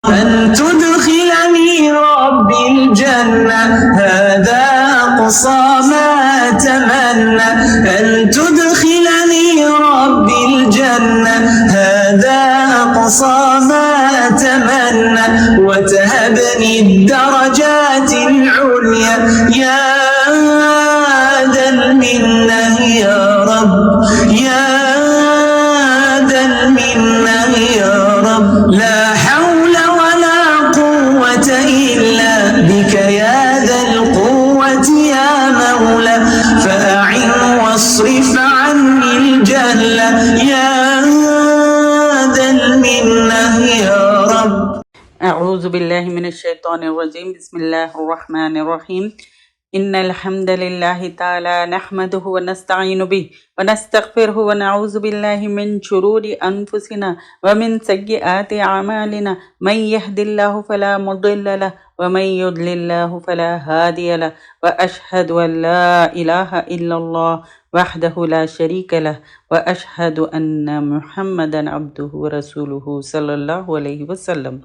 أن تدخلني ربي الجنة هذا أقصى ما أتمنى أن تدخلني ربي الجنة هذا أقصى ما أتمنى وتهبني الدرجات العليا يا ذا المنة يا رب يا ذا المنة يا رب لا حول ولا قوة إلا بك يا ذا القوة يا مولى فأعن واصرف عني الجهل يا ذا المنة يا رب. أعوذ بالله من الشيطان الرجيم. بسم الله الرحمن الرحيم. إن الحمد لله تعالى نحمده ونستعين به ونستغفره ونعوذ بالله من شرور أنفسنا ومن سيئات أعمالنا من يهد الله فلا مضل له ومن يضلل الله فلا هادي له وأشهد أن لا إله إلا الله وحده لا شريك له وأشهد أن محمدا عبده ورسوله صلی اللہ علیہ وسلم۔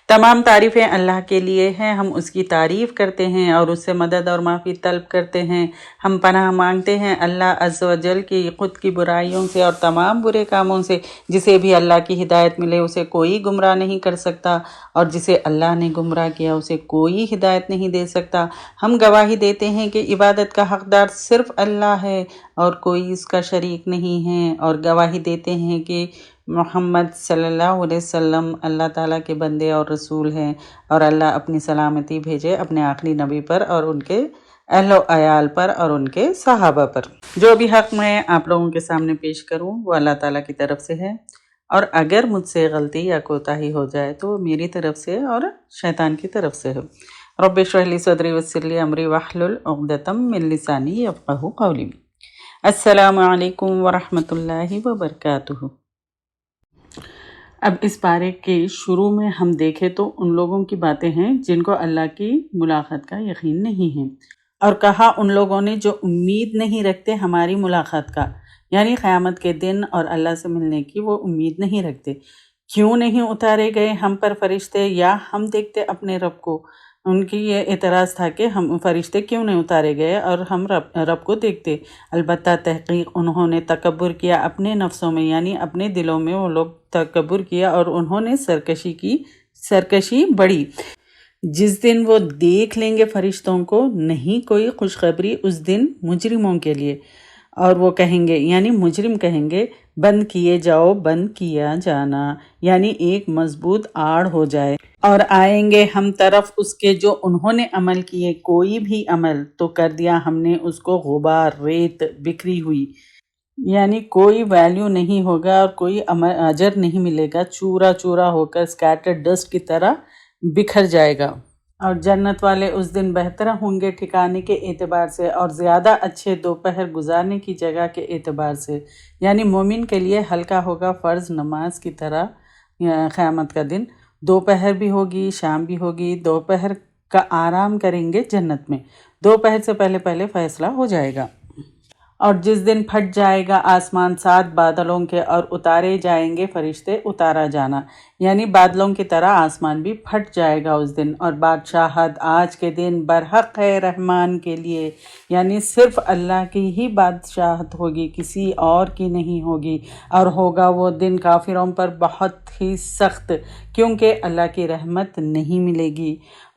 تمام تعریفیں اللہ کے لیے ہیں، ہم اس کی تعریف کرتے ہیں اور اس سے مدد اور معافی طلب کرتے ہیں۔ ہم پناہ مانگتے ہیں اللہ عز و جل کی خود کی برائیوں سے اور تمام برے کاموں سے۔ جسے بھی اللہ کی ہدایت ملے اسے کوئی گمراہ نہیں کر سکتا، اور جسے اللہ نے گمراہ کیا اسے کوئی ہدایت نہیں دے سکتا۔ ہم گواہی دیتے ہیں کہ عبادت کا حقدار صرف اللہ ہے اور کوئی اس کا شریک نہیں ہے، اور گواہی دیتے ہیں کہ محمد صلی اللہ علیہ وسلم اللہ تعالیٰ کے بندے اور رسول ہیں، اور اللہ اپنی سلامتی بھیجے اپنے آخری نبی پر اور ان کے اہل و عیال پر اور ان کے صحابہ پر۔ جو بھی حق میں آپ لوگوں کے سامنے پیش کروں وہ اللہ تعالیٰ کی طرف سے ہے، اور اگر مجھ سے غلطی یا کوتاہی ہو جائے تو میری طرف سے اور شیطان کی طرف سے ہے۔ رب اشرح لی صدری ویسر لی امری واحلل عقدۃ من لسانی یفقہوا قولی۔ السلام علیکم ورحمۃ اللہ وبرکاتہ۔ اب اس پارے کے شروع میں ہم دیکھیں تو ان لوگوں کی باتیں ہیں جن کو اللہ کی ملاقات کا یقین نہیں ہے، اور کہا ان لوگوں نے جو امید نہیں رکھتے ہماری ملاقات کا، یعنی قیامت کے دن اور اللہ سے ملنے کی وہ امید نہیں رکھتے۔ کیوں نہیں اتارے گئے ہم پر فرشتے یا ہم دیکھتے اپنے رب کو؟ ان کی یہ اعتراض تھا کہ ہم فرشتے کیوں نہیں اتارے گئے اور ہم رب کو دیکھتے۔ البتہ تحقیق انہوں نے تکبر کیا اپنے نفسوں میں، یعنی اپنے دلوں میں وہ لوگ تکبر کیا اور انہوں نے سرکشی بڑھی۔ جس دن وہ دیکھ لیں گے فرشتوں کو نہیں کوئی خوشخبری اس دن مجرموں کے لیے، اور وہ کہیں گے یعنی مجرم کہیں گے بند کیے جاؤ، بند کیا جانا، یعنی ایک مضبوط آڑ ہو جائے، اور آئیں گے ہم طرف اس کے جو انہوں نے عمل کیے، کوئی بھی عمل تو کر دیا ہم نے اس کو غبار، ریت بکھری ہوئی، یعنی کوئی ویلیو نہیں ہوگا اور کوئی اجر نہیں ملے گا، چورا چورا ہو کر اسکیٹرڈ ڈسٹ کی طرح بکھر جائے گا۔ اور جنت والے اس دن بہتر ہوں گے ٹھکانے کے اعتبار سے اور زیادہ اچھے دوپہر گزارنے کی جگہ کے اعتبار سے، یعنی مومن کے لیے ہلکا ہوگا فرض نماز کی طرح قیامت کا دن۔ دوپہر بھی ہوگی، شام بھی ہوگی، دوپہر کا آرام کریں گے جنت میں، دوپہر سے پہلے پہلے فیصلہ ہو جائے گا۔ اور جس دن پھٹ جائے گا آسمان 7 بادلوں کے اور اتارے جائیں گے فرشتے، اتارا جانا یعنی بادلوں کی طرح آسمان بھی پھٹ جائے گا اس دن۔ اور بادشاہت آج کے دن برحق ہے رحمان کے لیے، یعنی صرف اللہ کی ہی بادشاہت ہوگی، کسی اور کی نہیں ہوگی، اور ہوگا وہ دن کافروں پر بہت ہی سخت، کیونکہ اللہ کی رحمت نہیں ملے گی۔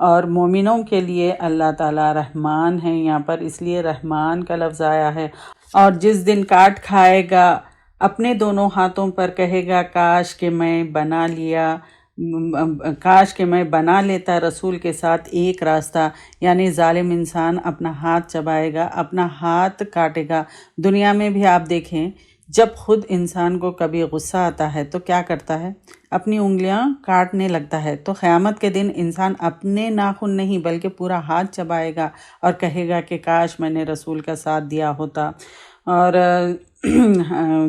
اور مومنوں کے لیے اللہ تعالیٰ رحمان ہیں، یہاں پر اس لیے رحمان کا لفظ آیا ہے۔ اور جس دن کاٹ کھائے گا اپنے دونوں ہاتھوں پر کہے گا کاش کہ میں بنا لیتا رسول کے ساتھ ایک راستہ، یعنی ظالم انسان اپنا ہاتھ چبائے گا، اپنا ہاتھ کاٹے گا۔ دنیا میں بھی آپ دیکھیں جب خود انسان کو کبھی غصہ آتا ہے تو کیا کرتا ہے؟ اپنی انگلیاں کاٹنے لگتا ہے۔ تو قیامت کے دن انسان اپنے ناخن نہیں بلکہ پورا ہاتھ چبائے گا اور کہے گا کہ کاش میں نے رسول کا ساتھ دیا ہوتا۔ اور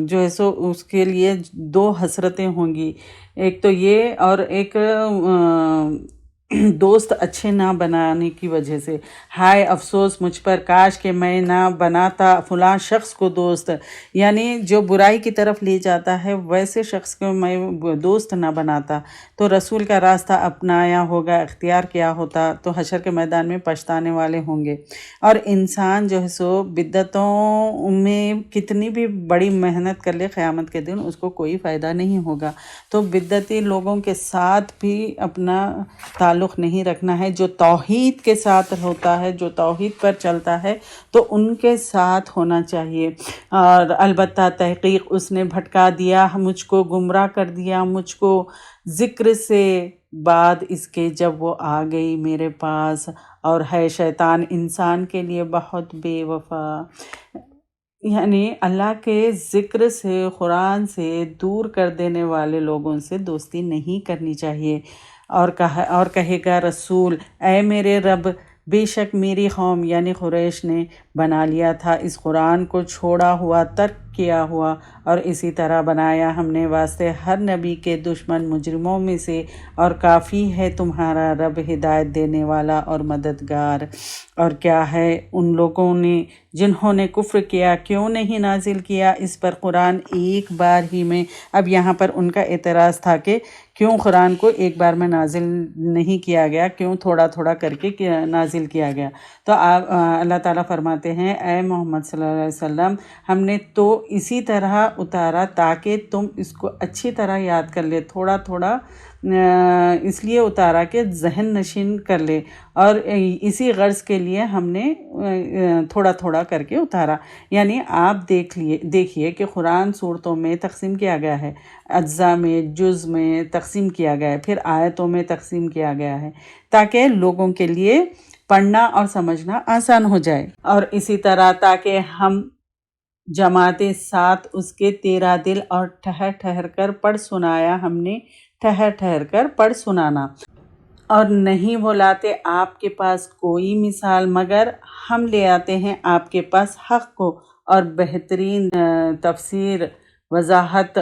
جو ہے سو اس کے لیے 2 حسرتیں ہوں گی، ایک تو یہ اور ایک دوست اچھے نہ بنانے کی وجہ سے، ہائے افسوس مجھ پر، کاش کہ میں نہ بناتا فلاں شخص کو دوست، یعنی جو برائی کی طرف لے جاتا ہے ویسے شخص کو میں دوست نہ بناتا تو رسول کا راستہ اپنایا ہوگا، اختیار کیا ہوتا تو حشر کے میدان میں پچھتانے والے ہوں گے۔ اور انسان جو ہے سو بدعتوں میں کتنی بھی بڑی محنت کر لے، قیامت کے دن اس کو کوئی فائدہ نہیں ہوگا۔ تو بدعتی لوگوں کے ساتھ بھی اپنا تعلق نہیں رکھنا ہے، جو توحید کے ساتھ ہوتا ہے، جو توحید پر چلتا ہے تو ان کے ساتھ ہونا چاہیے۔ اور البتہ تحقیق اس نے بھٹکا دیا، مجھ کو گمراہ کر دیا، مجھ کو ذکر سے بعد اس کے جب وہ آ گئی میرے پاس، اور ہے شیطان انسان کے لیے بہت بے وفا۔ یعنی اللہ کے ذکر سے، قرآن سے دور کر دینے والے لوگوں سے دوستی نہیں کرنی چاہیے۔ اور کہے گا رسول، اے میرے رب، بے شک میری قوم یعنی قریش نے بنا لیا تھا اس قرآن کو چھوڑا ہوا، ترک کیا ہوا، اور اسی طرح بنایا ہم نے واسطے ہر نبی کے دشمن مجرموں میں سے، اور کافی ہے تمہارا رب ہدایت دینے والا اور مددگار۔ اور کیا ہے ان لوگوں نے جنہوں نے کفر کیا، کیوں نہیں نازل کیا اس پر قرآن ایک بار ہی میں؟ اب یہاں پر ان کا اعتراض تھا کہ کیوں قرآن کو ایک بار میں نازل نہیں کیا گیا، کیوں تھوڑا تھوڑا کر کے نازل کیا گیا؟ تو اللہ تعالیٰ فرماتے ہیں، اے محمد صلی اللہ علیہ وسلم، ہم نے تو اسی طرح اتارا تاکہ تم اس کو اچھی طرح یاد کر لے، تھوڑا تھوڑا اس لیے اتارا کہ ذہن نشین کر لے، اور اسی غرض کے لیے ہم نے تھوڑا تھوڑا کر کے اتارا۔ یعنی آپ دیکھیے کہ قرآن صورتوں میں تقسیم کیا گیا ہے، اجزاء میں، جز میں تقسیم کیا گیا ہے، پھر آیتوں میں تقسیم کیا گیا ہے تاکہ لوگوں کے لیے پڑھنا اور سمجھنا آسان ہو جائے، اور اسی طرح تاکہ ہم جماعتیں ساتھ اس کے تیرا دل اور ٹھہر ٹھہر کر پڑھ سنایا، ہم نے ٹھہر ٹھہر کر پڑھ سنانا، اور نہیں وہ لاتے آپ کے پاس کوئی مثال مگر ہم لے آتے ہیں آپ کے پاس حق کو، اور بہترین تفسیر، وضاحت،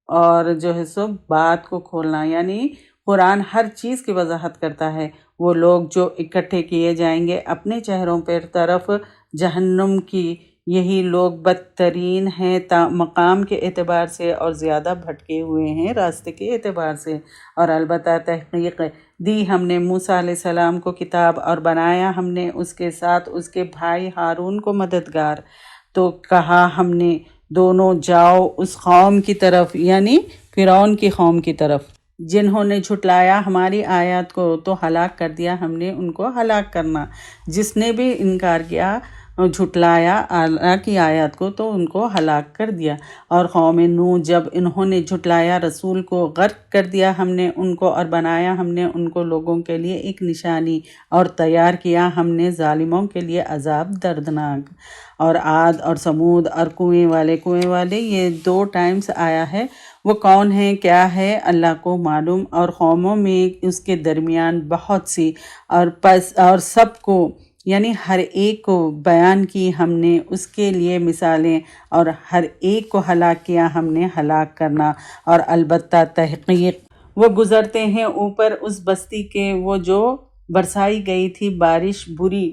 اور جو ہے سو بات کو کھولنا۔ یعنی قرآن ہر چیز کی وضاحت کرتا ہے۔ وہ لوگ جو اکٹھے کیے جائیں گے اپنے چہروں پر طرف جہنم کی، یہی لوگ بدترین ہیں مقام کے اعتبار سے، اور زیادہ بھٹکے ہوئے ہیں راستے کے اعتبار سے۔ اور البتہ تحقیق دی ہم نے موسیٰ علیہ السلام کو کتاب، اور بنایا ہم نے اس کے ساتھ اس کے بھائی ہارون کو مددگار۔ تو کہا ہم نے دونوں جاؤ اس قوم کی طرف، یعنی فرعون کی قوم کی طرف، جنہوں نے جھٹلایا ہماری آیات کو، تو ہلاک کر دیا ہم نے ان کو ہلاک کرنا۔ جس نے بھی انکار کیا، جھٹلایا اللہ کی آیات کو، تو ان کو ہلاک کر دیا۔ اور قوم نوح، جب انہوں نے جھٹلایا رسول کو، غرق کر دیا ہم نے ان کو، اور بنایا ہم نے ان کو لوگوں کے لیے ایک نشانی، اور تیار کیا ہم نے ظالموں کے لیے عذاب دردناک۔ اور عاد اور سمود اور کنویں والے یہ 2 ٹائمز آیا ہے، وہ کون ہیں کیا ہے اللہ کو معلوم، اور قوموں میں اس کے درمیان بہت سی، اور سب کو یعنی ہر ایک کو بیان کی ہم نے اس کے لیے مثالیں، اور ہر ایک کو ہلاک کیا ہم نے ہلاک کرنا۔ اور البتہ تحقیق وہ گزرتے ہیں اوپر اس بستی کے، وہ جو برسائی گئی تھی بارش بری،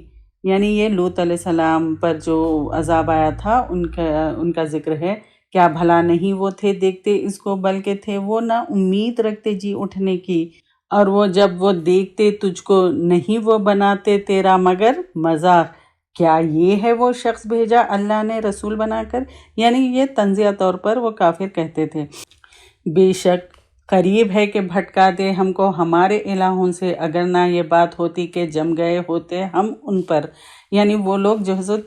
یعنی یہ لوط علیہ السلام پر جو عذاب آیا تھا ان کا ذکر ہے۔ کیا بھلا نہیں وہ تھے دیکھتے اس کو، بلکہ تھے وہ نہ امید رکھتے جی اٹھنے کی، اور وہ جب وہ دیکھتے تجھ کو نہیں وہ بناتے تیرا مگر مذاق۔ کیا یہ ہے وہ شخص بھیجا اللہ نے رسول بنا کر؟ یعنی یہ تنزیہ طور پر وہ کافر کہتے تھے، بے شک قریب ہے کہ بھٹکا دے ہم کو ہمارے الہوں سے، اگر نہ یہ بات ہوتی کہ جم گئے ہوتے ہم ان پر۔ یعنی وہ لوگ جو ہے سو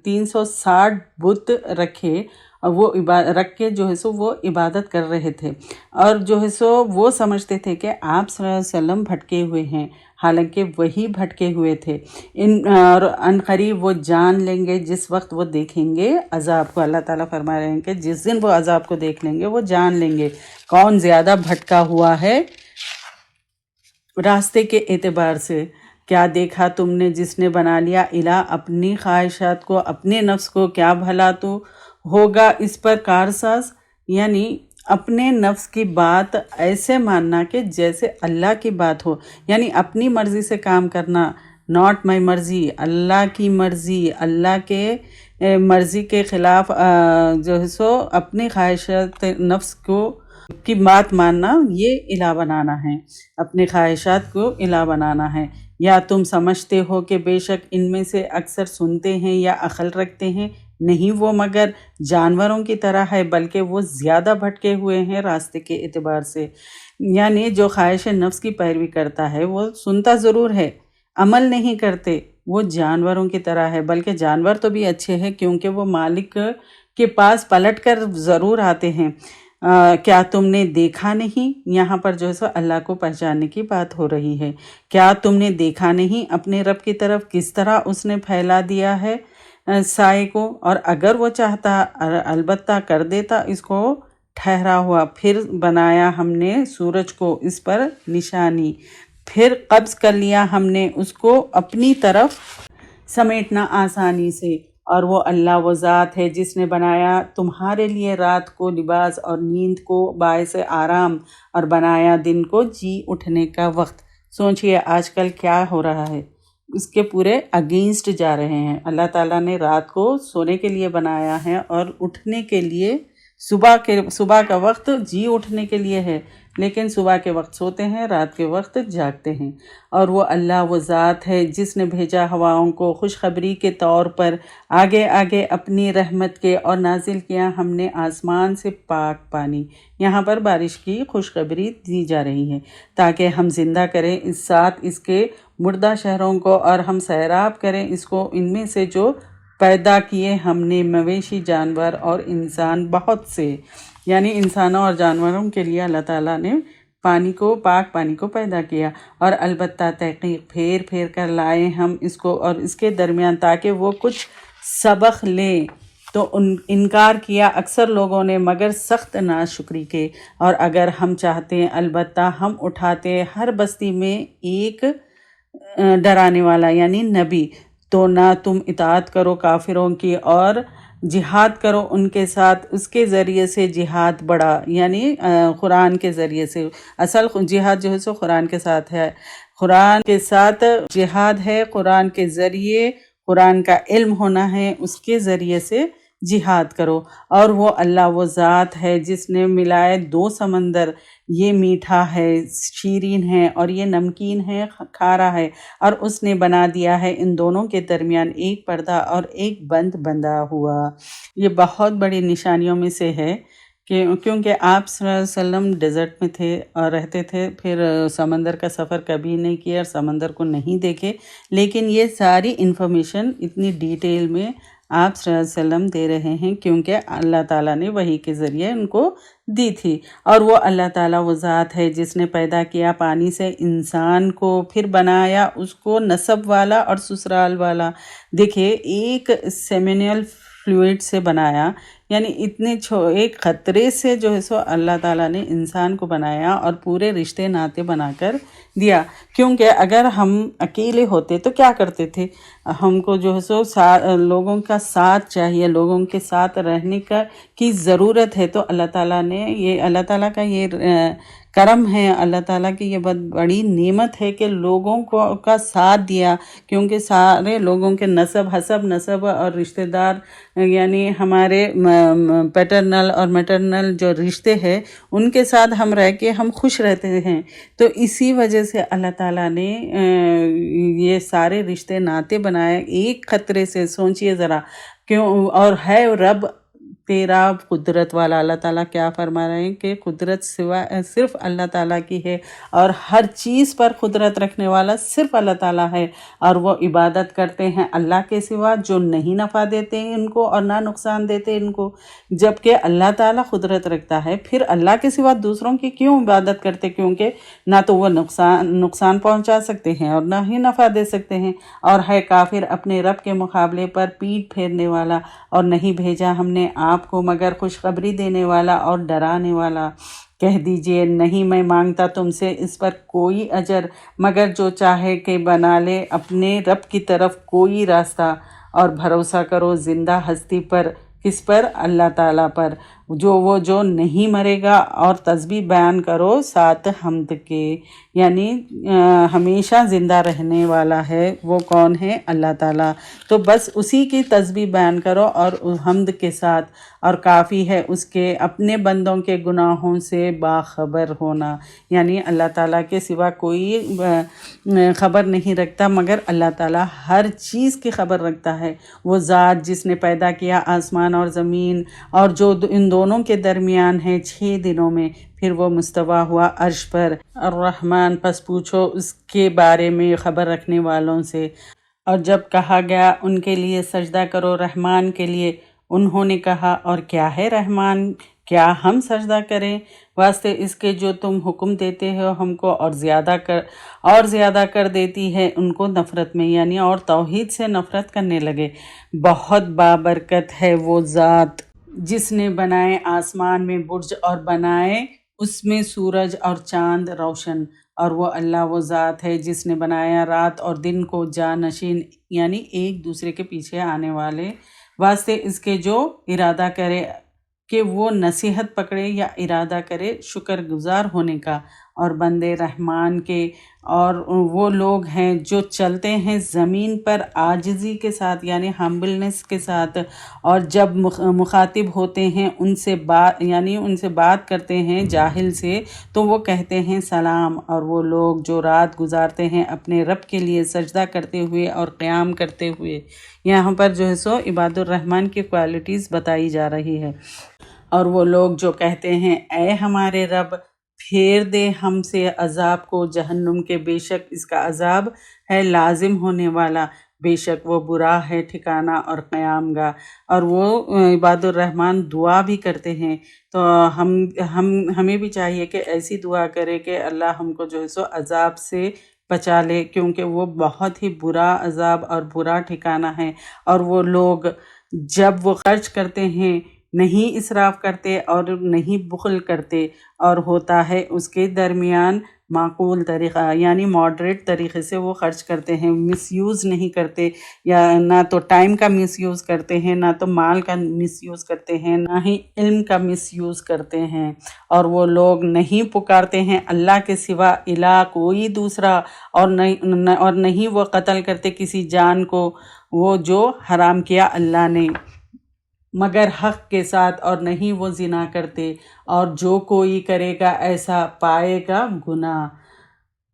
360 بت رکھے، اور وہ رکھ کے جو ہے سو وہ عبادت کر رہے تھے، اور جو ہے سو وہ سمجھتے تھے کہ آپ صلی اللہ علیہ وسلم بھٹکے ہوئے ہیں، حالانکہ وہی بھٹکے ہوئے تھے۔ اور ان قریب وہ جان لیں گے جس وقت وہ دیکھیں گے عذاب کو۔ اللہ تعالیٰ فرما رہے ہیں کہ جس دن وہ عذاب کو دیکھ لیں گے وہ جان لیں گے کون زیادہ بھٹکا ہوا ہے راستے کے اعتبار سے۔ کیا دیکھا تم نے جس نے بنا لیا الہ اپنی خواہشات کو، اپنے نفس کو، کیا بھلا تو ہوگا اس پر کارساز؟ یعنی اپنے نفس کی بات ایسے ماننا کہ جیسے اللہ کی بات ہو، یعنی اپنی مرضی سے کام کرنا، ناٹ مائی مرضی، اللہ کی مرضی، اللہ کے مرضی کے خلاف جو ہے سو اپنی خواہشات نفس کی بات ماننا، یہ الہ بنانا ہے، اپنی خواہشات کو الہ بنانا ہے۔ یا تم سمجھتے ہو کہ بے شک ان میں سے اکثر سنتے ہیں یا عقل رکھتے ہیں، نہیں وہ مگر جانوروں کی طرح ہے، بلکہ وہ زیادہ بھٹکے ہوئے ہیں راستے کے اعتبار سے۔ یعنی جو خواہش نفس کی پیروی کرتا ہے وہ سنتا ضرور ہے، عمل نہیں کرتے، وہ جانوروں کی طرح ہے، بلکہ جانور تو بھی اچھے ہیں کیونکہ وہ مالک کے پاس پلٹ کر ضرور آتے ہیں۔ کیا تم نے دیکھا نہیں، یہاں پر جو ہے سو اللہ کو پہچاننے کی بات ہو رہی ہے، کیا تم نے دیکھا نہیں اپنے رب کی طرف کس طرح اس نے پھیلا دیا ہے سائے کو، اور اگر وہ چاہتا البتہ کر دیتا اس کو ٹھہرا ہوا، پھر بنایا ہم نے سورج کو اس پر نشانی، پھر قبض کر لیا ہم نے اس کو اپنی طرف سمیٹنا آسانی سے۔ اور وہ اللہ وہ ذات ہے جس نے بنایا تمہارے لیے رات کو لباس اور نیند کو باعث آرام، اور بنایا دن کو جی اٹھنے کا وقت۔ سوچئے آج کل کیا ہو رہا ہے، اس کے پورے اگینسٹ جا رہے ہیں۔ اللہ تعالیٰ نے رات کو سونے کے لیے بنایا ہے اور اٹھنے کے لیے صبح کا وقت جی اٹھنے کے لیے ہے، لیکن صبح کے وقت سوتے ہیں، رات کے وقت جاگتے ہیں۔ اور وہ اللہ وہ ذات ہے جس نے بھیجا ہواؤں کو خوشخبری کے طور پر آگے آگے اپنی رحمت کے، اور نازل کیا ہم نے آسمان سے پاک پانی۔ یہاں پر بارش کی خوشخبری دی جا رہی ہے تاکہ ہم زندہ کریں اس ساتھ اس کے مردہ شہروں کو، اور ہم سیراب کریں اس کو ان میں سے جو پیدا کیے ہم نے مویشی، جانور اور انسان بہت سے۔ یعنی انسانوں اور جانوروں کے لیے اللہ تعالیٰ نے پاک پانی کو پیدا کیا، اور البتہ تحقیق پھیر پھیر کر لائے ہم اس کو اور اس کے درمیان تاکہ وہ کچھ سبق لیں، تو انکار کیا اکثر لوگوں نے مگر سخت ناشکری کے۔ اور اگر ہم چاہتے البتہ ہم اٹھاتے ہر بستی میں ایک ڈرانے والا یعنی نبی، تو نہ تم اطاعت کرو کافروں کی اور جہاد کرو ان کے ساتھ، اس کے ذریعے سے جہاد بڑا، یعنی قرآن کے ذریعے سے۔ اصل جہاد جو ہے سو قرآن کے ساتھ ہے، قرآن کے ساتھ جہاد ہے، قرآن کے ذریعے قرآن کا علم ہونا ہے، اس کے ذریعے سے جہاد کرو۔ اور وہ اللہ وہ ذات ہے جس نے ملائے دو سمندر، یہ میٹھا ہے شیرین ہے اور یہ نمکین ہے کھارا ہے، اور اس نے بنا دیا ہے ان دونوں کے درمیان ایک پردہ اور ایک بند بندھا ہوا۔ یہ بہت بڑی نشانیوں میں سے ہے کیونکہ آپ صلی اللہ علیہ وسلم ڈیزرٹ میں تھے اور رہتے تھے، پھر سمندر کا سفر کبھی نہیں کیا اور سمندر کو نہیں دیکھے، لیکن یہ ساری انفارمیشن اتنی ڈیٹیل میں آپ صلی اللہ علیہ وسلم دے رہے ہیں کیونکہ اللہ تعالیٰ نے وحی کے ذریعے ان کو دی تھی۔ اور وہ اللہ تعالیٰ وہ ذات ہے جس نے پیدا کیا پانی سے انسان کو، پھر بنایا اس کو نسب والا اور سسرال والا۔ دیکھیں ایک سیمینل فلوئڈ سے بنایا، یعنی اتنے ایک خطرے سے جو ہے سو اللہ تعالیٰ نے انسان کو بنایا اور پورے رشتے ناطے بنا کر دیا۔ کیونکہ اگر ہم اکیلے ہوتے تو کیا کرتے تھے، ہم کو جو ہے سو لوگوں کا ساتھ چاہیے، لوگوں کے ساتھ رہنے کی ضرورت ہے، تو اللہ تعالیٰ نے اللہ تعالیٰ کا یہ کرم ہے، اللہ تعالیٰ کی یہ بہت بڑی نعمت ہے کہ لوگوں کا ساتھ دیا، کیونکہ سارے لوگوں کے حسب نسب اور رشتہ دار، یعنی ہمارے پیٹرنل اور میٹرنل جو رشتے ہیں ان کے ساتھ ہم رہ کے ہم خوش رہتے ہیں۔ تو اسی وجہ سے اللہ تعالیٰ نے یہ سارے رشتے ناطے بنائے ایک خطرے سے۔ سوچئے ذرا کیوں، اور ہے رب تیرا قدرت والا۔ اللہ تعالیٰ کیا فرما رہے ہیں کہ قدرت صرف اللہ تعالیٰ کی ہے، اور ہر چیز پر قدرت رکھنے والا صرف اللہ تعالیٰ ہے، اور وہ عبادت کرتے ہیں اللہ کے سوا جو نہیں نفع دیتے ان کو اور نہ نقصان دیتے ان کو۔ جبکہ اللہ تعالیٰ قدرت رکھتا ہے، پھر اللہ کے سوا دوسروں کی کیوں عبادت کرتے، کیونکہ نہ تو وہ نقصان پہنچا سکتے ہیں اور نہ ہی نفع دے سکتے ہیں۔ اور ہے کافر اپنے رب کے مقابلے پر پیٹھ پھیرنے والا، اور نہیں بھیجا ہم نے آپ کو مگر خوشخبری دینے والا اور ڈرانے والا۔ کہہ دیجئے نہیں میں مانگتا تم سے اس پر کوئی اجر، مگر جو چاہے کہ بنا لے اپنے رب کی طرف کوئی راستہ، اور بھروسہ کرو زندہ ہستی پر، کس پر؟ اللہ تعالیٰ پر، جو نہیں مرے گا، اور تسبیح بیان کرو ساتھ حمد کے، یعنی ہمیشہ زندہ رہنے والا ہے وہ کون ہے؟ اللہ تعالیٰ۔ تو بس اسی کی تسبیح بیان کرو اور حمد کے ساتھ، اور کافی ہے اس کے اپنے بندوں کے گناہوں سے باخبر ہونا، یعنی اللہ تعالیٰ کے سوا کوئی خبر نہیں رکھتا مگر اللہ تعالیٰ ہر چیز کی خبر رکھتا ہے۔ وہ ذات جس نے پیدا کیا آسمان اور زمین اور جو ان دونوں کے درمیان ہے 6 دنوں میں، پھر وہ مستوی ہوا عرش پر الرحمن، پس پوچھو اس کے بارے میں خبر رکھنے والوں سے۔ اور جب کہا گیا ان کے لیے سجدہ کرو رحمان کے لیے، انہوں نے کہا اور کیا ہے رحمان، کیا ہم سجدہ کریں واسطے اس کے جو تم حکم دیتے ہو ہم کو، اور زیادہ کر دیتی ہے ان کو نفرت میں، یعنی اور توحید سے نفرت کرنے لگے۔ بہت بابرکت ہے وہ ذات جس نے بنائے آسمان میں برج اور بنائے اس میں سورج اور چاند روشن، اور وہ اللہ وہ ذات ہے جس نے بنایا رات اور دن کو جانشین، یعنی ایک دوسرے کے پیچھے آنے والے، واسطے اس کے جو ارادہ کرے کہ وہ نصیحت پکڑے یا ارادہ کرے شکر گزار ہونے کا۔ اور بندے رحمان کے اور وہ لوگ ہیں جو چلتے ہیں زمین پر عاجزی کے ساتھ، یعنی ہمبلنس کے ساتھ، اور جب مخاطب ہوتے ہیں ان سے بات کرتے ہیں جاہل سے تو وہ کہتے ہیں سلام۔ اور وہ لوگ جو رات گزارتے ہیں اپنے رب کے لیے سجدہ کرتے ہوئے اور قیام کرتے ہوئے، یہاں پر جو ہے سو عباد الرحمن کی کوالٹیز بتائی جا رہی ہے۔ اور وہ لوگ جو کہتے ہیں اے ہمارے رب پھیر دے ہم سے عذاب کو جہنم کے، بے شک اس کا عذاب ہے لازم ہونے والا، بے شک وہ برا ہے ٹھکانہ اور قیام گاہ۔ اور وہ عباد الرحمن دعا بھی کرتے ہیں، تو ہمیں بھی چاہیے کہ ایسی دعا کرے کہ اللہ ہم کو جو ہے سو عذاب سے بچا لے، کیونکہ وہ بہت ہی برا عذاب اور برا ٹھکانہ ہے۔ اور وہ لوگ جب وہ خرچ کرتے ہیں نہیں اسراف کرتے اور نہیں بخل کرتے، اور ہوتا ہے اس کے درمیان معقول طریقہ، یعنی ماڈریٹ طریقے سے وہ خرچ کرتے ہیں، مس یوز نہیں کرتے، یا نہ تو ٹائم کا مس یوز کرتے ہیں، نہ تو مال کا مس یوز کرتے ہیں، نہ ہی علم کا مس یوز کرتے ہیں۔ اور وہ لوگ نہیں پکارتے ہیں اللہ کے سوا الہ کوئی دوسرا، اور نہیں وہ قتل کرتے کسی جان کو وہ جو حرام کیا اللہ نے مگر حق کے ساتھ، اور نہیں وہ زنا کرتے، اور جو کوئی کرے گا ایسا پائے گا گناہ،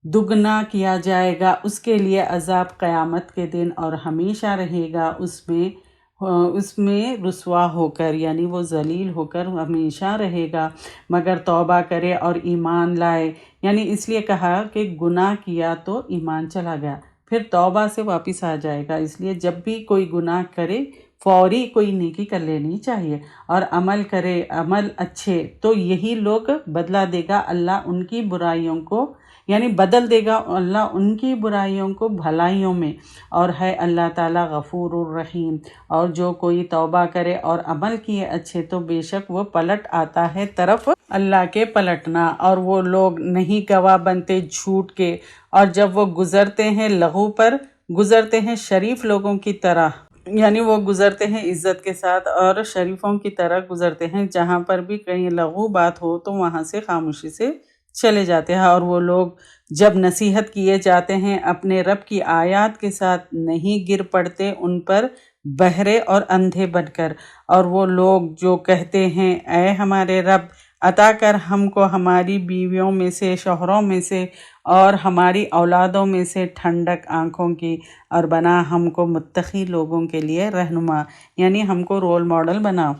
دگنا کیا جائے گا اس کے لیے عذاب قیامت کے دن، اور ہمیشہ رہے گا اس میں رسوا ہو کر، یعنی وہ ذلیل ہو کر ہمیشہ رہے گا، مگر توبہ کرے اور ایمان لائے، یعنی اس لیے کہا کہ گناہ کیا تو ایمان چلا گیا، پھر توبہ سے واپس آ جائے گا۔ اس لیے جب بھی کوئی گناہ کرے فوری کوئی نیکی کر لینی چاہیے، اور عمل کرے عمل اچھے، تو یہی لوگ بدلہ دے گا اللہ ان کی برائیوں کو، یعنی بدل دے گا اللہ ان کی برائیوں کو بھلائیوں میں، اور ہے اللہ تعالیٰ غفور الرحیم۔ اور جو کوئی توبہ کرے اور عمل کیے اچھے تو بے شک وہ پلٹ آتا ہے طرف اللہ کے پلٹنا۔ اور وہ لوگ نہیں گواہ بنتے جھوٹ کے، اور جب وہ گزرتے ہیں لغو پر گزرتے ہیں شریف لوگوں کی طرح، یعنی وہ گزرتے ہیں عزت کے ساتھ اور شریفوں کی طرح گزرتے ہیں، جہاں پر بھی کہیں لغو بات ہو تو وہاں سے خاموشی سے چلے جاتے ہیں۔ اور وہ لوگ جب نصیحت کیے جاتے ہیں اپنے رب کی آیات کے ساتھ نہیں گر پڑتے ان پر بہرے اور اندھے بن کر۔ اور وہ لوگ جو کہتے ہیں اے ہمارے رب عطا کر ہم کو ہماری بیویوں میں سے، شوہروں میں سے اور ہماری اولادوں میں سے ٹھنڈک آنکھوں کی، اور بنا ہم کو متقی لوگوں کے لیے رہنما، یعنی ہم کو رول ماڈل بنا۔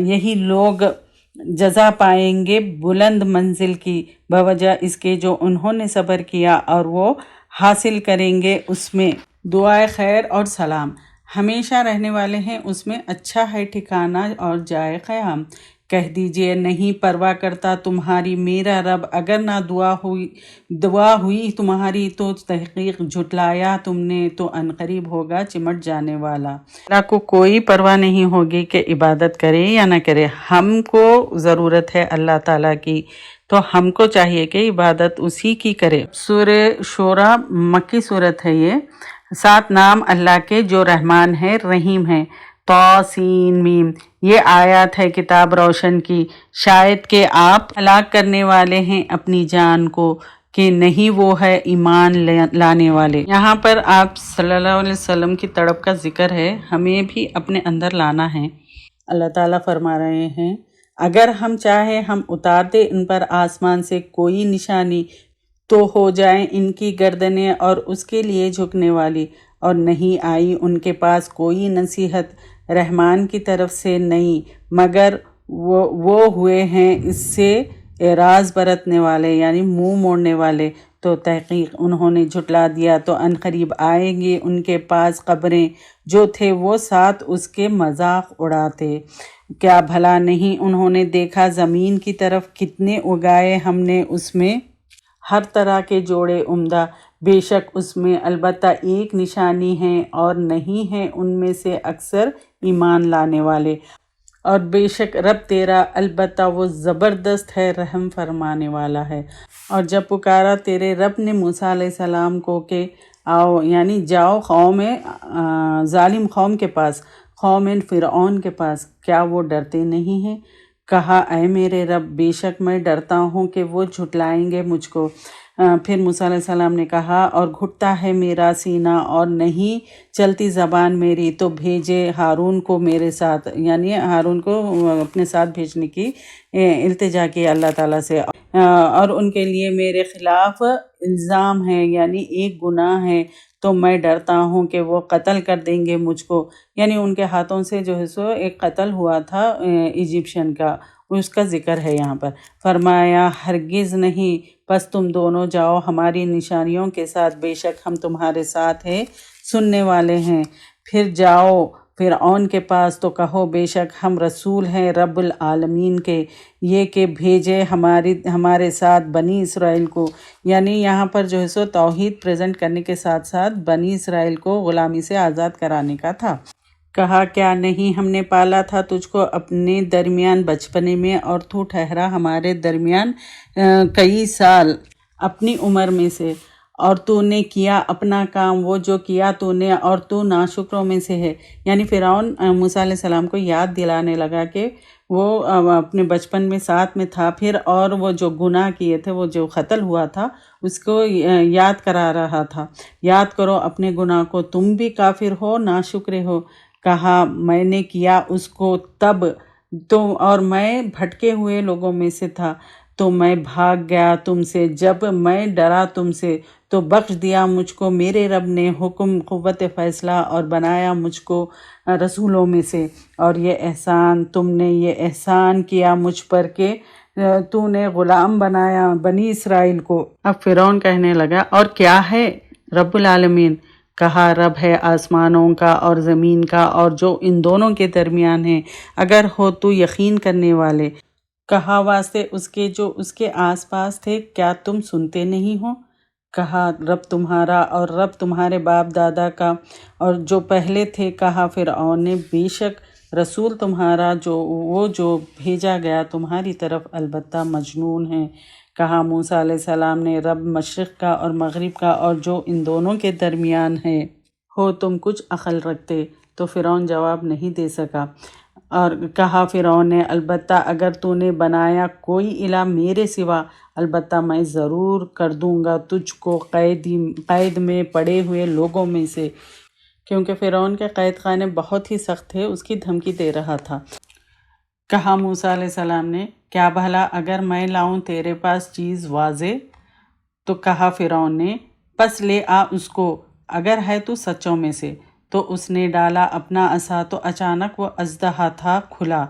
یہی لوگ جزا پائیں گے بلند منزل کی بوجہ اس کے جو انہوں نے صبر کیا، اور وہ حاصل کریں گے اس میں دعائے خیر اور سلام، ہمیشہ رہنے والے ہیں اس میں، اچھا ہے ٹھکانہ اور جائے قیام۔ کہہ دیجئے نہیں پرواہ کرتا تمہاری میرا رب، اگر نہ دعا ہوئی تمہاری تو تحقیق جھٹلایا تم نے تو عنقریب ہوگا چمٹ جانے والا۔ اللہ کو کوئی پرواہ نہیں ہوگی کہ عبادت کرے یا نہ کرے، ہم کو ضرورت ہے اللہ تعالیٰ کی، تو ہم کو چاہیے کہ عبادت اسی کی کرے۔ سورہ شورى مکی صورت ہے یہ۔ 7 نام اللہ کے جو رحمان ہے رحیم ہے۔ طاسین میم، یہ آیات ہے کتاب روشن کی، شاید کہ آپ ہلاک کرنے والے ہیں اپنی جان کو کہ نہیں وہ ہے ایمان لانے والے۔ یہاں پر آپ صلی اللہ علیہ وسلم کی تڑپ کا ذکر ہے، ہمیں بھی اپنے اندر لانا ہے۔ اللہ تعالیٰ فرما رہے ہیں اگر ہم چاہیں ہم اتار دیں ان پر آسمان سے کوئی نشانی تو ہو جائیں ان کی گردنیں اور اس کے لیے جھکنے والی، اور نہیں آئی ان کے پاس کوئی نصیحت رحمان کی طرف سے نہیں مگر وہ ہوئے ہیں اس سے اعراض برتنے والے یعنی منہ موڑنے والے، تو تحقیق انہوں نے جھٹلا دیا تو عنقریب آئیں گے ان کے پاس قبریں جو تھے وہ ساتھ اس کے مذاق اڑاتے۔ کیا بھلا نہیں انہوں نے دیکھا زمین کی طرف کتنے اگائے ہم نے اس میں ہر طرح کے جوڑے عمدہ، بے شک اس میں البتہ ایک نشانی ہے اور نہیں ہے ان میں سے اکثر ایمان لانے والے، اور بے شک رب تیرا البتہ وہ زبردست ہے رحم فرمانے والا ہے۔ اور جب پکارا تیرے رب نے موسیٰ علیہ السلام کو کہ آؤ یعنی جاؤ ظالم قوم کے پاس، قوم فرعون کے پاس، کیا وہ ڈرتے نہیں ہیں؟ کہا اے میرے رب بے شک میں ڈرتا ہوں کہ وہ جھٹلائیں گے مجھ کو۔ پھر موسیٰ علیہ السلام نے کہا اور گھٹتا ہے میرا سینہ اور نہیں چلتی زبان میری، تو بھیجے ہارون کو میرے ساتھ، یعنی ہارون کو اپنے ساتھ بھیجنے کی التجا کی اللہ تعالیٰ سے، اور ان کے لیے میرے خلاف الزام ہے یعنی ایک گناہ ہے، تو میں ڈرتا ہوں کہ وہ قتل کر دیں گے مجھ کو، یعنی ان کے ہاتھوں سے جو ہے سو ایک قتل ہوا تھا ایجپشین کا، اس کا ذکر ہے یہاں پر۔ فرمایا ہرگز نہیں، بس تم دونوں جاؤ ہماری نشانیوں کے ساتھ، بے شک ہم تمہارے ساتھ ہیں سننے والے ہیں۔ پھر جاؤ فرعون کے پاس تو کہو بے شک ہم رسول ہیں رب العالمین کے، یہ کہ بھیجے ہمارے ساتھ بنی اسرائیل کو، یعنی یہاں پر جو ہے سو توحید پریزنٹ کرنے کے ساتھ ساتھ بنی اسرائیل کو غلامی سے آزاد کرانے کا تھا۔ کہا کیا نہیں ہم نے پالا تھا تجھ کو اپنے درمیان بچپنے میں، اور تو ٹھہرا ہمارے درمیان کئی سال اپنی عمر میں سے، اور تو نے کیا اپنا کام وہ جو کیا تو نے، اور تو ناشکروں میں سے ہے۔ یعنی فرعون موسیٰ علیہ السلام کو یاد دلانے لگا کہ وہ اپنے بچپن میں ساتھ میں تھا، پھر اور وہ جو گناہ کیے تھے، وہ جو قتل ہوا تھا اس کو یاد کرا رہا تھا، یاد کرو اپنے گناہ کو، تم بھی کافر ہو ناشکرے ہو۔ کہا میں نے کیا اس کو تب تو، اور میں بھٹکے ہوئے لوگوں میں سے تھا، تو میں بھاگ گیا تم سے جب میں ڈرا تم سے، تو بخش دیا مجھ کو میرے رب نے حکم قوت فیصلہ، اور بنایا مجھ کو رسولوں میں سے، اور یہ احسان تم نے یہ احسان کیا مجھ پر کہ تو نے غلام بنایا بنی اسرائیل کو۔ اب فرعون کہنے لگا اور کیا ہے رب العالمین؟ کہا رب ہے آسمانوں کا اور زمین کا اور جو ان دونوں کے درمیان ہے، اگر ہو تو یقین کرنے والے۔ کہا واسطے اس کے جو اس کے آس پاس تھے، کیا تم سنتے نہیں ہو؟ کہا رب تمہارا اور رب تمہارے باپ دادا کا اور جو پہلے تھے۔ کہا فرعون نے بے شک رسول تمہارا جو بھیجا گیا تمہاری طرف البتہ مجنون ہے۔ کہا موسیٰ علیہ السلام نے رب مشرق کا اور مغرب کا اور جو ان دونوں کے درمیان ہے، ہو تم کچھ عقل رکھتے؟ تو فرعون جواب نہیں دے سکا۔ اور کہا فرعون نے البتہ اگر تو نے بنایا کوئی الہ میرے سوا، البتہ میں ضرور کر دوں گا تجھ کو قید میں پڑے ہوئے لوگوں میں سے، کیونکہ فرعون کے قید خانے بہت ہی سخت تھے، اس کی دھمکی دے رہا تھا۔ کہا موسیٰ علیہ السلام نے کیا بھلا اگر میں لاؤں تیرے پاس چیز واضح؟ تو کہا فرعون نے پس لے آ اس کو، اگر ہے تو سچوں میں سے۔ تو اس نے ڈالا اپنا عصا تو اچانک وہ اژدہا تھا کھلا،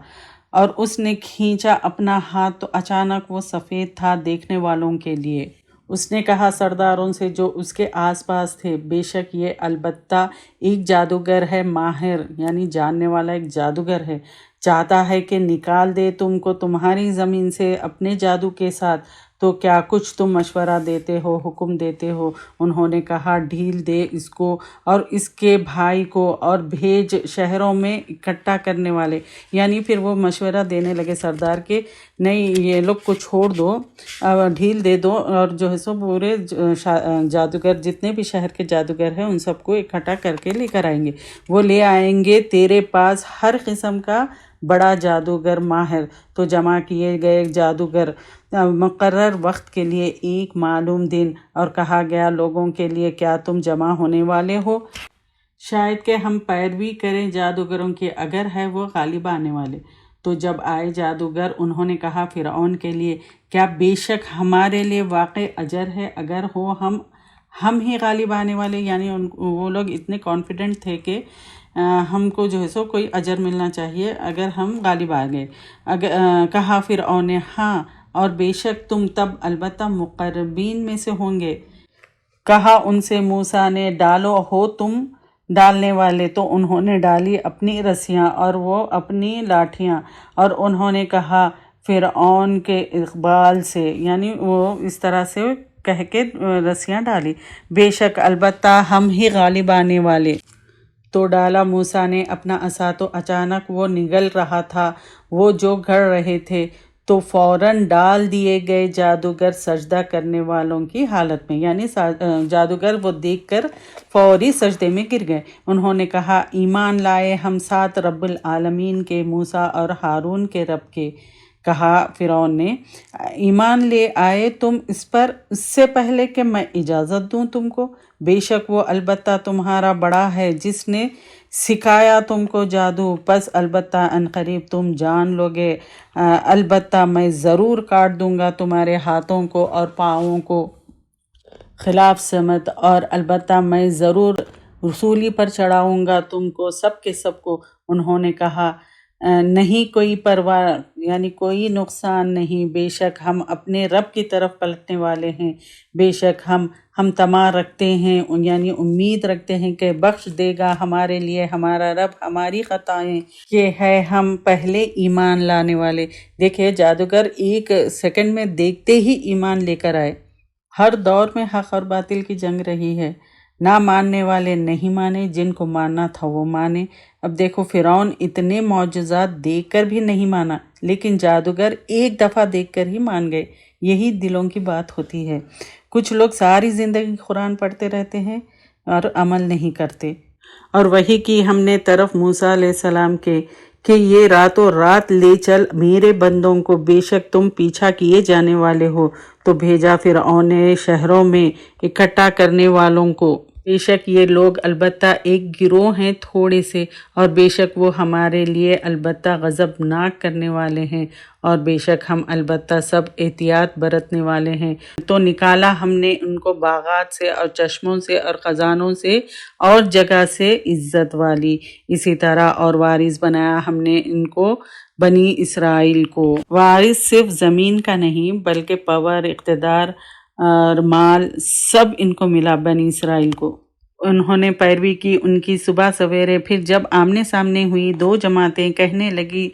اور اس نے کھینچا اپنا ہاتھ تو اچانک وہ سفید تھا دیکھنے والوں کے لیے۔ اس نے کہا سرداروں سے جو اس کے آس پاس تھے، بے شک یہ البتہ ایک جادوگر ہے ماہر، یعنی جاننے والا ایک جادوگر ہے، چاہتا ہے کہ نکال دے تم کو تمہاری زمین سے اپنے جادو کے ساتھ، تو کیا کچھ تم مشورہ دیتے ہو، حکم دیتے ہو؟ انہوں نے کہا ڈھیل دے اس کو اور اس کے بھائی کو اور بھیج شہروں میں اکٹھا کرنے والے، یعنی پھر وہ مشورہ دینے لگے سردار کے نہیں یہ لوگ کو چھوڑ دو، ڈھیل دے دو، اور جو ہے سو پورے جادوگر جتنے بھی شہر کے جادوگر ہیں ان سب کو اکٹھا کر کے لے کر آئیں گے، وہ لے آئیں گے تیرے پاس ہر قسم کا بڑا جادوگر ماہر۔ تو جمع کیے گئے جادوگر مقرر وقت کے لیے ایک معلوم دن، اور کہا گیا لوگوں کے لیے کیا تم جمع ہونے والے ہو؟ شاید کہ ہم پیروی کریں جادوگروں کی، اگر ہے وہ غالب آنے والے۔ تو جب آئے جادوگر انہوں نے کہا فرعون کے لیے کیا بے شک ہمارے لیے واقع اجر ہے اگر ہو ہم ہی غالب آنے والے، یعنی وہ لوگ اتنے کانفیڈنٹ تھے کہ ہم کو جو ہے سو کوئی اجر ملنا چاہیے اگر ہم غالب آ گئے۔ کہا فرعون نے ہاں، اور بے شک تم تب البتہ مقربین میں سے ہوں گے۔ کہا ان سے موسیٰ نے ڈالو ہو تم ڈالنے والے، تو انہوں نے ڈالی اپنی رسیاں اور وہ اپنی لاٹھیاں، اور انہوں نے کہا فرعون کے اقبال سے، یعنی وہ اس طرح سے کہہ کے رسیاں ڈالی، بے شک البتہ ہم ہی غالب آنے والے۔ تو ڈالا موسیٰ نے اپنا عصا، تو اچانک وہ نگل رہا تھا وہ جو گھڑ رہے تھے، تو فوراً ڈال دیے گئے جادوگر سجدہ کرنے والوں کی حالت میں، یعنی جادوگر وہ دیکھ کر فوری سجدے میں گر گئے۔ انہوں نے کہا ایمان لائے ہم ساتھ رب العالمین کے، موسیٰ اور ہارون کے رب کے۔ کہا فرعون نے ایمان لے آئے تم اس پر اس سے پہلے کہ میں اجازت دوں تم کو؟ بے شک وہ البتہ تمہارا بڑا ہے جس نے سکھایا تم کو جادو، پس البتہ عنقریب تم جان لوگے، البتہ میں ضرور کاٹ دوں گا تمہارے ہاتھوں کو اور پاؤں کو خلاف سمت، اور البتہ میں ضرور رسولی پر چڑھاؤں گا تم کو سب کے سب کو۔ انہوں نے کہا نہیں کوئی پرواہ، یعنی کوئی نقصان نہیں، بے شک ہم اپنے رب کی طرف پلٹنے والے ہیں، بے شک ہم طمع رکھتے ہیں، یعنی امید رکھتے ہیں کہ بخش دے گا ہمارے لیے ہمارا رب ہماری خطائیں، کہ ہے ہم پہلے ایمان لانے والے۔ دیکھیں جادوگر ایک سیکنڈ میں دیکھتے ہی ایمان لے کر آئے۔ ہر دور میں حق اور باطل کی جنگ رہی ہے، نہ ماننے والے نہیں مانے، جن کو ماننا تھا وہ مانے۔ اب دیکھو فرعون اتنے معجزات دیکھ کر بھی نہیں مانا، لیکن جادوگر ایک دفعہ دیکھ کر ہی مان گئے۔ یہی دلوں کی بات ہوتی ہے، کچھ لوگ ساری زندگی قرآن پڑھتے رہتے ہیں اور عمل نہیں کرتے۔ اور وحی کی ہم نے طرف موسیٰ علیہ السلام کے کہ یہ راتوں رات لے چل میرے بندوں کو، بے شک تم پیچھا کیے جانے والے ہو۔ تو بھیجا فرعون نے شہروں میں اکٹھا کرنے والوں کو، بے شک یہ لوگ البتہ ایک گروہ ہیں تھوڑے سے، اور بے شک وہ ہمارے لیے البتہ غضبناک کرنے والے ہیں، اور بے شک ہم البتہ سب احتیاط برتنے والے ہیں۔ تو نکالا ہم نے ان کو باغات سے اور چشموں سے اور خزانوں سے اور جگہ سے عزت والی، اسی طرح اور وارث بنایا ہم نے ان کو بنی اسرائیل کو۔ وارث صرف زمین کا نہیں بلکہ پاور، اقتدار اور مال سب ان کو ملا، بنی اسرائیل کو۔ انہوں نے پیروی کی ان کی صبح سویرے۔ پھر جب آمنے سامنے ہوئی دو جماعتیں، کہنے لگی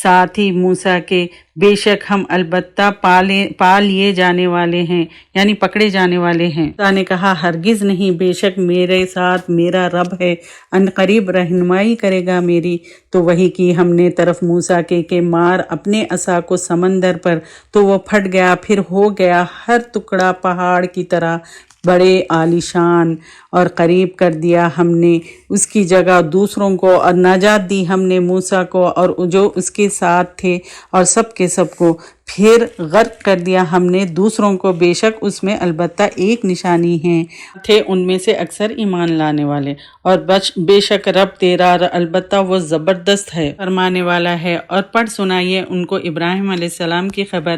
ساتھی موسیٰ کے بے شک ہم البتہ پا لیے جانے والے ہیں، یعنی پکڑے جانے والے ہیں۔ موسیٰ نے کہا ہرگز نہیں، بے شک میرے ساتھ میرا رب ہے، عنقریب رہنمائی کرے گا میری۔ تو وحی کی ہم نے طرف موسیٰ کے کہ مار اپنے عصا کو سمندر پر، تو وہ پھٹ گیا، پھر ہو گیا ہر ٹکڑا پہاڑ کی طرح بڑے عالیشان، اور قریب کر دیا ہم نے اس کی جگہ دوسروں کو، اور نجات دی ہم نے موسیٰ کو اور جو اس کے ساتھ تھے اور سب کے سب کو۔ پھر غرق کر دیا ہم نے دوسروں کو، بے شک اس میں البتہ ایک نشانی ہے، تھے ان میں سے اکثر ایمان لانے والے۔ اور بے شک رب تیرا البتہ وہ زبردست ہے، فرمانے والا ہے۔ اور پڑھ سنائیے ان کو ابراہیم علیہ السلام کی خبر،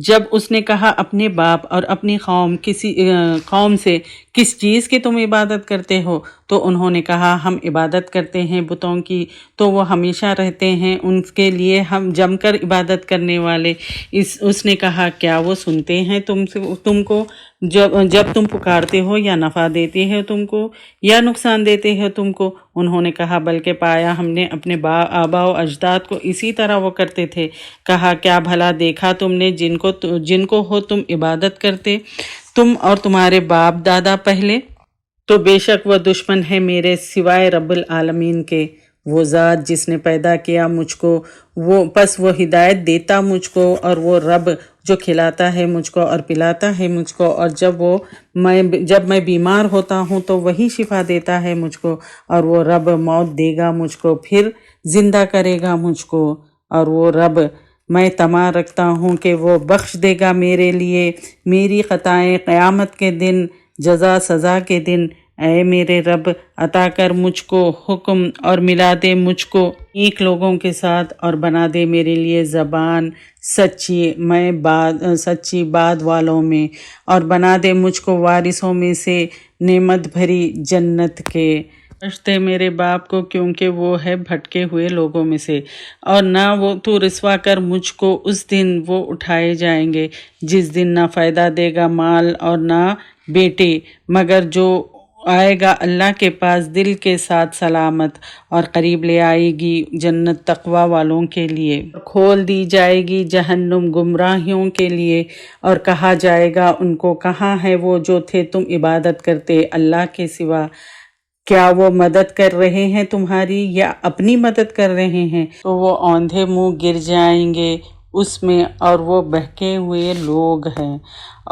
جب اس نے کہا اپنے باپ اور اپنی قوم سے کس چیز کی تم عبادت کرتے ہو؟ تو انہوں نے کہا ہم عبادت کرتے ہیں بتوں کی، تو وہ ہمیشہ رہتے ہیں ان کے لیے ہم جم کر عبادت کرنے والے، اس نے کہا کیا وہ سنتے ہیں تم کو جب تم پکارتے ہو، یا نفع دیتے ہیں تم کو یا نقصان دیتے ہیں تم کو؟ انہوں نے کہا بلکہ پایا ہم نے اپنے آبا و اجداد کو اسی طرح وہ کرتے تھے۔ کہا کیا بھلا دیکھا تم نے جن کو ہو تم عبادت کرتے، تم اور تمہارے باپ دادا پہلے؟ تو بے شک وہ دشمن ہے میرے سوائے رب العالمین کے، وہ ذات جس نے پیدا کیا مجھ کو، وہ ہدایت دیتا مجھ کو، اور وہ رب جو کھلاتا ہے مجھ کو اور پلاتا ہے مجھ کو، اور جب میں بیمار ہوتا ہوں تو وہی شفا دیتا ہے مجھ کو، اور وہ رب موت دے گا مجھ کو پھر زندہ کرے گا مجھ کو، اور وہ رب میں طمع رکھتا ہوں کہ وہ بخش دے گا میرے لیے میری خطائیں قیامت کے دن، جزا سزا کے دن۔ اے میرے رب عطا کر مجھ کو حکم اور ملا دے مجھ کو نیک لوگوں کے ساتھ، اور بنا دے میرے لیے زبان سچی بات والوں میں، اور بنا دے مجھ کو وارثوں میں سے نعمت بھری جنت کے۔ بخشتے میرے باپ کو کیونکہ وہ ہے بھٹکے ہوئے لوگوں میں سے، اور نہ وہ تو رسوا کر مجھ کو اس دن وہ اٹھائے جائیں گے جس دن نہ فائدہ دے گا مال اور نہ بیٹے، مگر جو آئے گا اللہ کے پاس دل کے ساتھ سلامت، اور قریب لے آئے گی جنت تقوی والوں کے لیے، کھول دی جائے گی جہنم گمراہیوں کے لیے، اور کہا جائے گا ان کو کہاں ہے وہ جو تھے تم عبادت کرتے اللہ کے سوا؟ کیا وہ مدد کر رہے ہیں تمہاری یا اپنی مدد کر رہے ہیں؟ تو وہ اوندھے منہ گر جائیں گے اس میں، اور وہ بہکے ہوئے لوگ ہیں،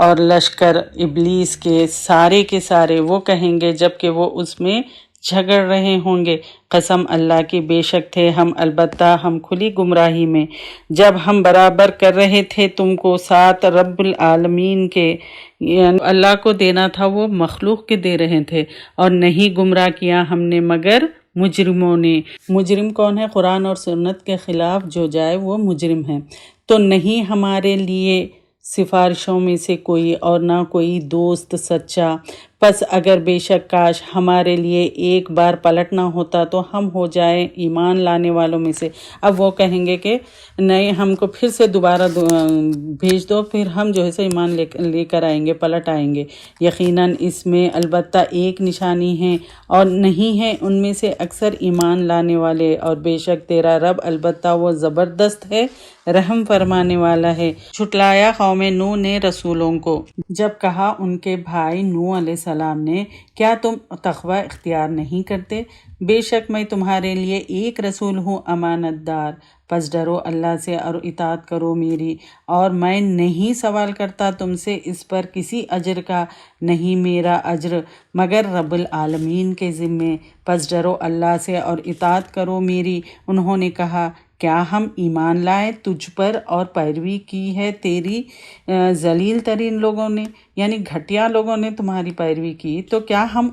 اور لشکر ابلیس کے سارے وہ کہیں گے جبکہ وہ اس میں جھگڑ رہے ہوں گے، قسم اللہ کی بے شک تھے ہم البتہ ہم کھلی گمراہی میں، جب ہم برابر کر رہے تھے تم کو ساتھ رب العالمین کے، یعنی اللہ کو دینا تھا وہ مخلوق کے دے رہے تھے، اور نہیں گمراہ کیا ہم نے مگر مجرموں نے۔ مجرم کون ہے؟ قرآن اور سنت کے خلاف جو جائے وہ مجرم ہے۔ تو نہیں ہمارے لیے سفارشوں میں سے کوئی، اور نہ کوئی دوست سچا، پس اگر بے شک کاش ہمارے لیے ایک بار پلٹنا ہوتا تو ہم ہو جائیں ایمان لانے والوں میں سے۔ اب وہ کہیں گے کہ نہیں، ہم کو پھر سے دوبارہ بھیج دو، پھر ہم جو ہے سو ایمان لے کر آئیں گے، پلٹ آئیں گے۔ یقیناً اس میں البتہ ایک نشانی ہے، اور نہیں ہے ان میں سے اکثر ایمان لانے والے، اور بے شک تیرا رب البتہ وہ زبردست ہے، رحم فرمانے والا ہے۔ جھٹلایا قوم نوح نے رسولوں کو، جب کہا ان کے بھائی نوح علیہ السلام نے کیا تم تقوی اختیار نہیں کرتے؟ بے شک میں تمہارے لیے ایک رسول ہوں امانت دار، پس ڈرو اللہ سے اور اطاعت کرو میری، اور میں نہیں سوال کرتا تم سے اس پر کسی اجر کا، نہیں میرا اجر مگر رب العالمین کے ذمے، پس ڈرو اللہ سے اور اطاعت کرو میری۔ انہوں نے کہا کیا ہم ایمان لائے تجھ پر اور پیروی کی ہے تیری ذلیل ترین لوگوں نے، یعنی گھٹیا لوگوں نے تمہاری پیروی کی، تو کیا ہم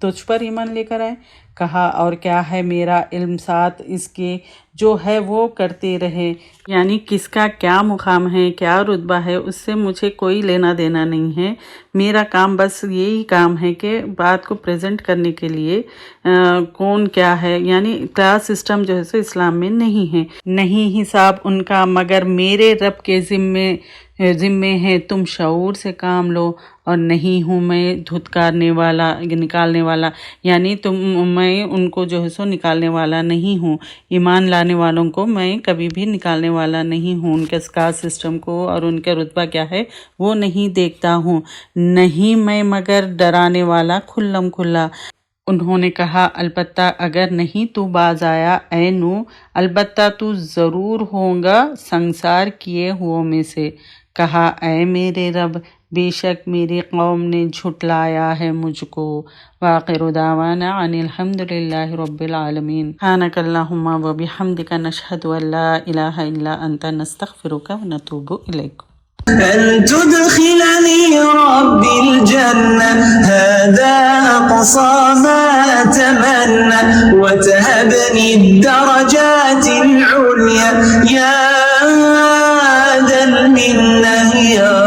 تجھ پر ایمان لے کر آئے؟ کہا اور کیا ہے میرا علم ساتھ اس کے جو ہے وہ کرتے رہے، یعنی کس کا کیا مقام ہے، کیا رتبہ ہے، اس سے مجھے کوئی لینا دینا نہیں ہے۔ میرا کام بس یہی کام ہے کہ بات کو پریزنٹ کرنے کے لیے کون کیا ہے، یعنی کلاس سسٹم جو ہے سو اسلام میں نہیں ہے۔ نہیں حساب ان کا مگر میرے رب کے ذمے ہے، تم شعور سے کام لو، اور نہیں ہوں میں دھتکارنے والا نکالنے والا، یعنی میں ان کو جو ہے سو نکالنے والا نہیں ہوں، ایمان لانے والوں کو میں کبھی بھی نکالنے والا نہیں ہوں، ان کے کاسٹ سسٹم کو اور ان کا رتبہ کیا ہے وہ نہیں دیکھتا ہوں، نہیں میں مگر ڈرانے والا کھلم کھلا۔ انہوں نے کہا البتہ اگر نہیں تو باز آیا اے نوح، البتہ تو ضرور ہوگا سنسار کیے ہوئوں میں سے۔ کہا اے میرے رب بے شک میری قوم نے جھٹلایا ہے مجھ کو۔ وآخر دعوانا ان الحمد للہ رب العالمین۔ سبحانک اللہم و بحمدک نشہد ان لا الہ الا انت نستغفرک و نتوب الیک۔ أن تدخلني ربي الجنة هذا أقصى ما أتمنى، وتهبني الدرجات العليا يا ذا المنة يا